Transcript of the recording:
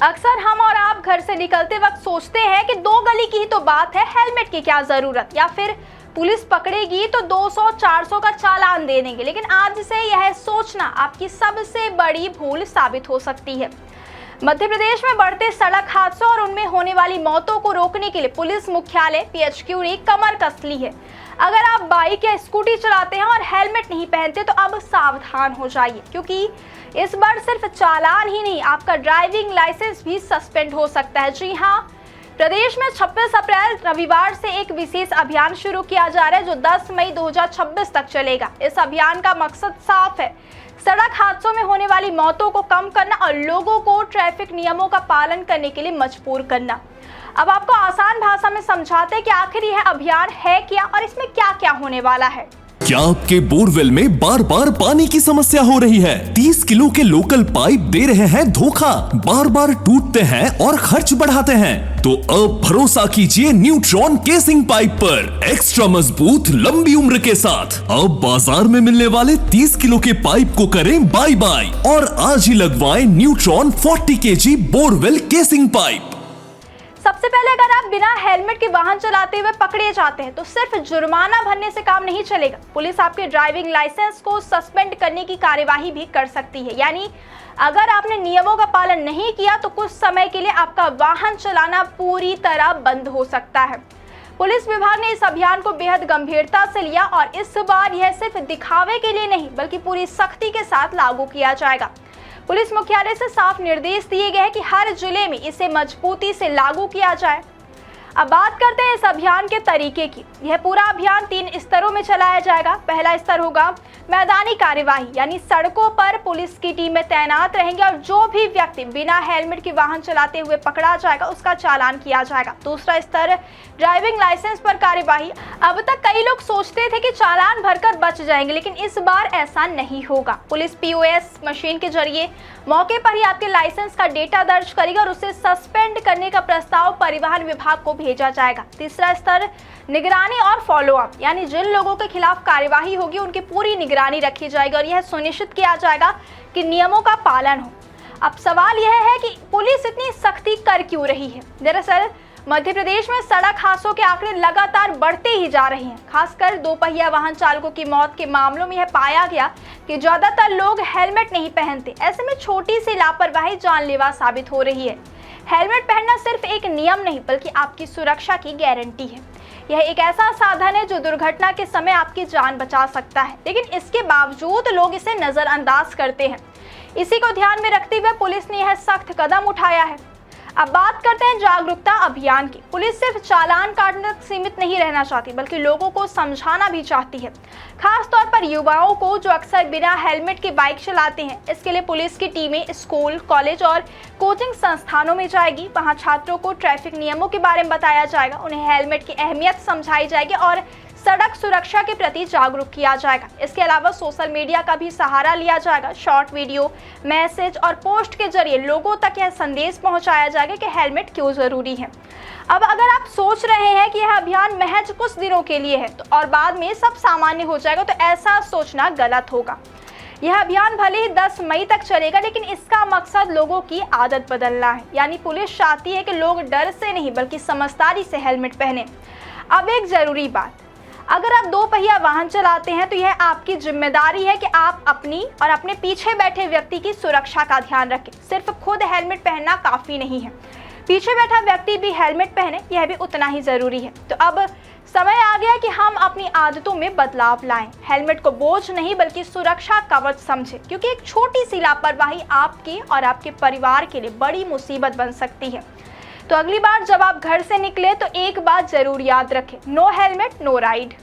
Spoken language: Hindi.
अक्सर हम और आप घर से निकलते वक्त सोचते हैं कि 2 गली की ही तो बात है, हेलमेट की क्या जरूरत, या फिर पुलिस पकड़ेगी तो 200-400 का चालान दे देंगे। लेकिन आज से यह सोचना आपकी सबसे बड़ी भूल साबित हो सकती है। मध्य प्रदेश में बढ़ते सड़क हादसों और उनमें होने वाली मौतों को रोकने के लिए पुलिस मुख्यालय PHQ ने कमर कस ली है। अगर आप बाइक या स्कूटी चलाते हैं और हेलमेट नहीं पहनते तो अब सावधान हो जाइए, क्योंकि इस बार सिर्फ चालान ही नहीं, आपका ड्राइविंग लाइसेंस भी सस्पेंड हो सकता है। जी हाँ, प्रदेश में 26 अप्रैल रविवार से एक विशेष अभियान शुरू किया जा रहा है जो 10 मई 2026 तक चलेगा। इस अभियान का मकसद साफ है, सड़क हादसों में होने वाली मौतों को कम करना और लोगों को ट्रैफिक नियमों का पालन करने के लिए मजबूर करना। अब आपको आसान भाषा में समझाते हैं कि आखिर यह अभियान है क्या और इसमें क्या क्या होने वाला है। क्या आपके बोरवेल में बार बार पानी की समस्या हो रही है? 30 किलो के लोकल पाइप दे रहे हैं धोखा, बार बार टूटते हैं और खर्च बढ़ाते हैं? तो अब भरोसा कीजिए न्यूट्रॉन केसिंग पाइप पर, एक्स्ट्रा मजबूत लंबी उम्र के साथ। अब बाजार में मिलने वाले 30 किलो के पाइप को करें बाय बाय और आज ही लगवाएं neutron 40 kg borewell casing pipe. सबसे पहले अगर आप बिना हेलमेट के वाहन चलाते हुए पकड़े जाते हैं तो सिर्फ जुर्माना भरने से काम नहीं चलेगा। पुलिस आपके ड्राइविंग लाइसेंस को सस्पेंड करने की कार्यवाही भी कर सकती है। यानी अगर आपने नियमों का पालन नहीं किया तो कुछ समय के लिए आपका वाहन चलाना पूरी तरह बंद हो सकता है। पुलिस विभाग ने इस अभियान को बेहद गंभीरता से लिया और इस बार यह सिर्फ दिखावे के लिए नहीं बल्कि पूरी सख्ती के साथ लागू किया जाएगा। पुलिस मुख्यालय से साफ निर्देश दिए गए हैं कि हर जिले में इसे मजबूती से लागू किया जाए। अब बात करते हैं इस अभियान के तरीके की। यह पूरा अभियान 3 स्तरों में चलाया जाएगा। पहला स्तर होगा मैदानी कार्यवाही, यानी सड़कों पर पुलिस की टीमें तैनात रहेंगी और जो भी व्यक्ति बिना हेलमेट के वाहन चलाते हुए पकड़ा जाएगा उसका चालान किया जाएगा। दूसरा स्तर ड्राइविंग लाइसेंस पर कार्यवाही। अब तक कई लोग सोचते थे कि चालान भरकर बच जाएंगे, लेकिन इस बार ऐसा नहीं होगा। पुलिस POS मशीन के जरिए मौके पर ही आपके लाइसेंस का डेटा दर्ज करेगी और उसे सस्पेंड करने का प्रस्ताव परिवहन विभाग को भेजा जाएगा। तीसरा स्तर निगरानी और फॉलोअप, यानी जिन लोगों के खिलाफ कार्यवाही होगी उनकी पूरी निगरानी रखी जाएगी और यह सुनिश्चित किया जाएगा कि नियमों का पालन हो। अब सवाल यह है कि पुलिस इतनी सख्ती कर क्यों रही है? दरअसल मध्य प्रदेश में सड़क हादसों के आंकड़े लगातार बढ़ते ही जा रहे हैं। खासकर 2 पहिया वाहन चालकों की मौत के मामलों में यह पाया गया कि ज्यादातर लोग हेलमेट नहीं पहनते। ऐसे में छोटी सी लापरवाही जानलेवा साबित हो रही है। हेलमेट पहनना सिर्फ एक नियम नहीं बल्कि आपकी सुरक्षा की गारंटी है। यह एक ऐसा साधन है जो दुर्घटना के समय आपकी जान बचा सकता है, लेकिन इसके बावजूद लोग इसे नजरअंदाज करते हैं। इसी को ध्यान में रखते हुए पुलिस ने यह सख्त कदम उठाया है। अब बात करते हैं जागरूकता अभियान की। पुलिस सिर्फ चालान काटने तक सीमित नहीं रहना चाहती बल्कि लोगों को समझाना भी चाहती है, खास तौर पर युवाओं को जो अक्सर बिना हेलमेट के बाइक चलाते हैं। इसके लिए पुलिस की टीमें स्कूल, कॉलेज और कोचिंग संस्थानों में जाएगी। वहां छात्रों को ट्रैफिक नियमों के बारे में बताया जाएगा, उन्हें हेलमेट की अहमियत समझाई जाएगी और सड़क सुरक्षा के प्रति जागरूक किया जाएगा। इसके अलावा सोशल मीडिया का भी सहारा लिया जाएगा। शॉर्ट वीडियो, मैसेज और पोस्ट के जरिए लोगों तक यह संदेश पहुंचाया जाएगा कि हेलमेट क्यों जरूरी है। अब अगर आप सोच रहे हैं कि यह अभियान महज कुछ दिनों के लिए है तो और बाद में सब सामान्य हो जाएगा, तो ऐसा सोचना गलत होगा। यह अभियान भले ही 10 मई तक चलेगा, लेकिन इसका मकसद लोगों की आदत बदलना है। यानी पुलिस चाहती है कि लोग डर से नहीं बल्कि समझदारी से हेलमेट पहने। अब एक जरूरी बात, अगर आप 2 पहिया वाहन चलाते हैं तो यह आपकी जिम्मेदारी है कि आप अपनी और अपने पीछे बैठे व्यक्ति की सुरक्षा का ध्यान रखें। सिर्फ खुद हेलमेट पहनना काफी नहीं है, पीछे बैठा व्यक्ति भी हेलमेट पहने, यह भी उतना ही जरूरी है। तो अब समय आ गया कि हम अपनी आदतों में बदलाव लाएं। हेलमेट को बोझ नहीं बल्कि सुरक्षा कवच समझें, क्योंकि एक छोटी सी लापरवाही आपके और आपके परिवार के लिए बड़ी मुसीबत बन सकती है। तो अगली बार जब आप घर से निकले तो एक बात जरूर याद रखें, नो हेलमेट नो राइड।